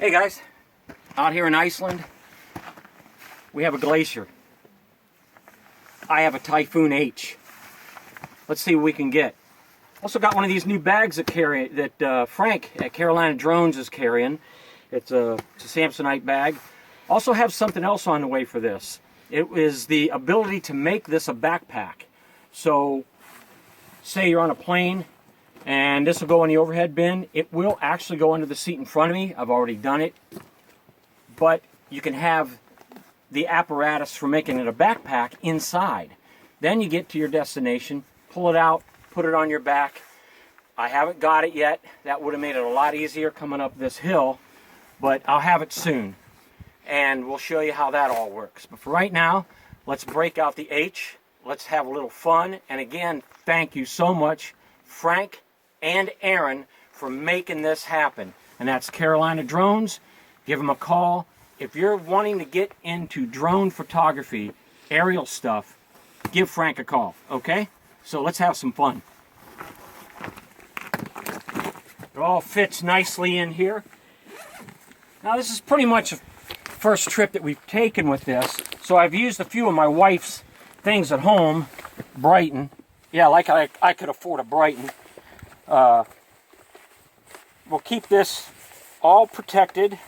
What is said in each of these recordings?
Hey guys, out here in Iceland, we have a glacier. I have a Typhoon H. Let's see what we can get. Also got one of these new bags that Frank at Carolina Drones is carrying. It's a Samsonite bag. Also have something else on the way for this. It is the ability to make this a backpack. So, say you're on a plane and this will go in the overhead bin. It will actually go under the seat in front of me. I've already done it. But you can have the apparatus for making it a backpack inside. Then you get to your destination, pull it out, put it on your back. I haven't got it yet. That would have made it a lot easier coming up this hill, but I'll have it soon. And we'll show you how that all works. But for right now, let's break out the H. Let's have a little fun. And again, thank you so much, Frank and Aaron, for making this happen. And that's Carolina Drones. Give them a call. If you're wanting to get into drone photography, aerial stuff, give Frank a call, okay? So let's have some fun. It all fits nicely in here. Now this is pretty much a first trip that we've taken with this. So I've used a few of my wife's things at home. Brighton. Yeah, like I could afford a Brighton. We'll keep this all protected.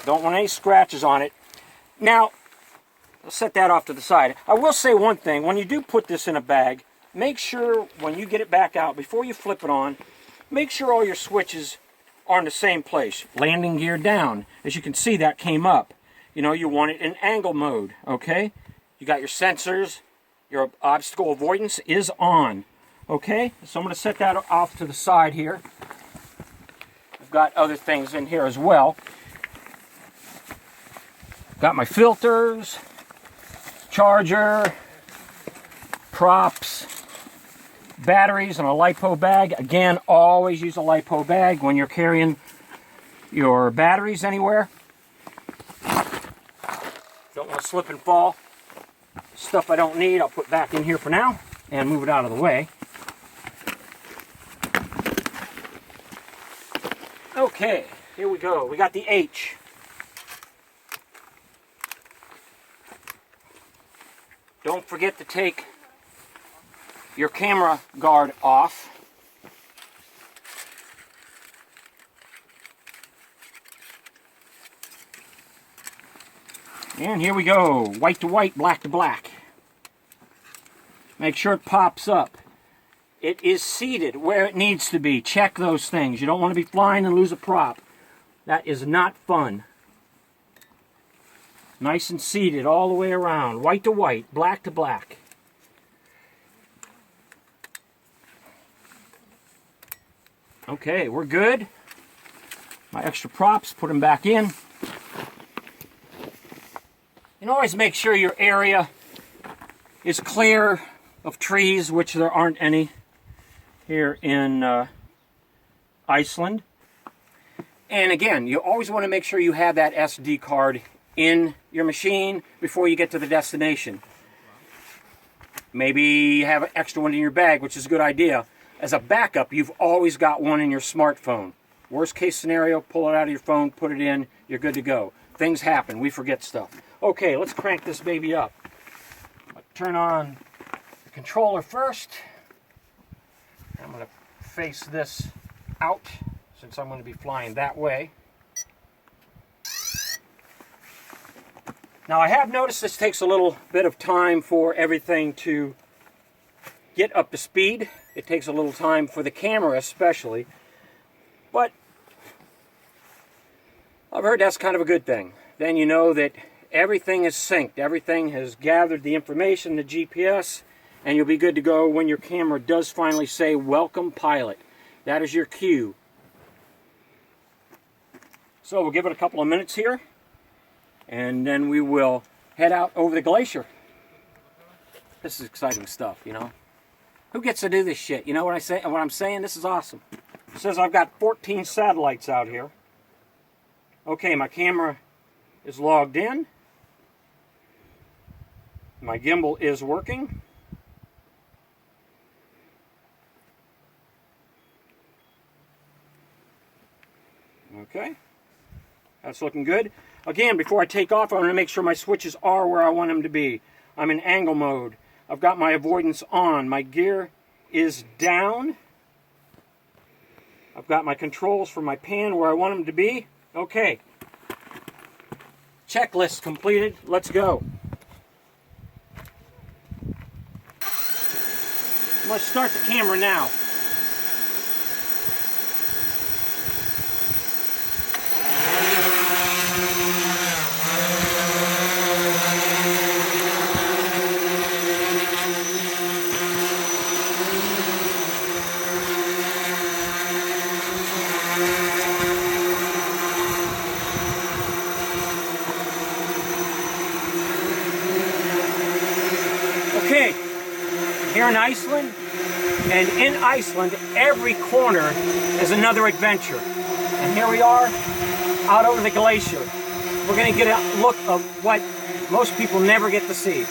Don't want any scratches on it. Now, I'll set that off to the side. I will say one thing. When you do put this in a bag, make sure when you get it back out, before you flip it on, make sure all your switches are in the same place. Landing gear down. As you can see, that came up. You know, you want it in angle mode, okay? You got your sensors. Your obstacle avoidance is on. Okay, so I'm going to set that off to the side here. I've got other things in here as well. Got my filters, charger, props, batteries, and a LiPo bag. Again, always use a LiPo bag when you're carrying your batteries anywhere. Don't want to slip and fall. Stuff I don't need, I'll put back in here for now and move it out of the way. Okay, here we go. We got the H. Don't forget to take your camera guard off. And here we go. White to white, black to black. Make sure it pops up. It is seated where it needs to be. Check those things. You don't want to be flying and lose a prop. That is not fun. Nice and seated all the way around. White to white, black to black. Okay, we're good. My extra props, put them back in. And always make sure your area is clear of trees, which there aren't any here in Iceland. And again, you always want to make sure you have that SD card in your machine before you get to the destination. Maybe you have an extra one in your bag, which is a good idea. As a backup, you've always got one in your smartphone. Worst case scenario, pull it out of your phone, put it in, you're good to go. Things happen, we forget stuff. Okay, let's crank this baby up. I'll turn on the controller first. I'm going to face this out since I'm going to be flying that way. Now I have noticed this takes a little bit of time for everything to get up to speed. It takes a little time for the camera especially, but I've heard that's kind of a good thing. Then you know that everything is synced, everything has gathered the information, the GPS, and you'll be good to go when your camera does finally say, "Welcome, pilot." That is your cue. So we'll give it a couple of minutes here, and then we will head out over the glacier. This is exciting stuff, you know. Who gets to do this shit? You know what I'm saying? This is awesome. It says I've got 14 satellites out here. Okay, my camera is logged in. My gimbal is working. Okay. That's looking good. Again, before I take off, I want to make sure my switches are where I want them to be. I'm in angle mode. I've got my avoidance on. My gear is down. I've got my controls for my pan where I want them to be. Okay. Checklist completed. Let's go. I'm going to start the camera now. Okay, here in Iceland, and in Iceland, every corner is another adventure. And here we are, out over the glacier. We're going to get a look of what most people never get to see.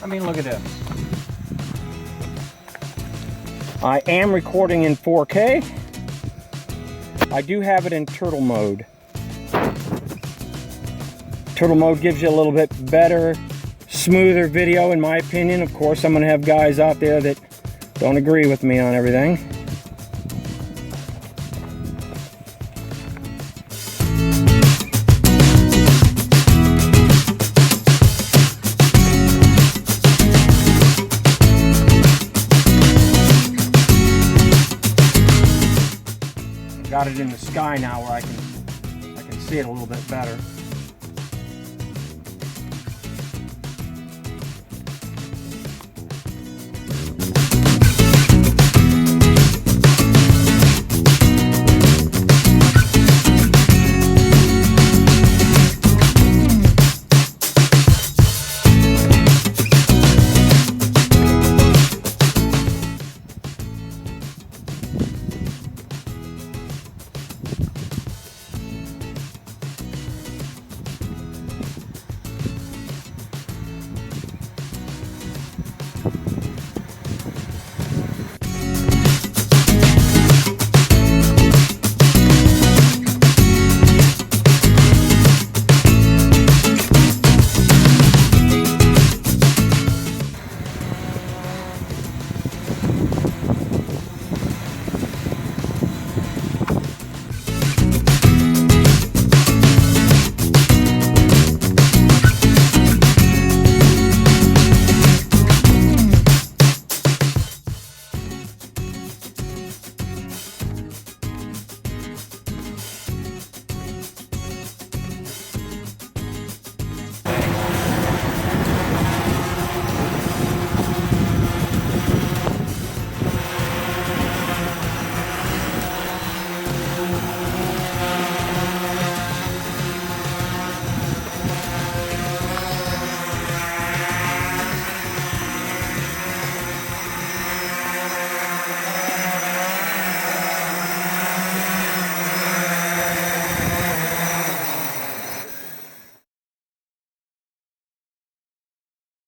I mean, look at this. I am recording in 4K. I do have it in turtle mode. Turtle mode gives you a little bit better, smoother video in my opinion. Of course, I'm going to have guys out there that don't agree with me on everything. Got it in the sky now where I can see it a little bit better.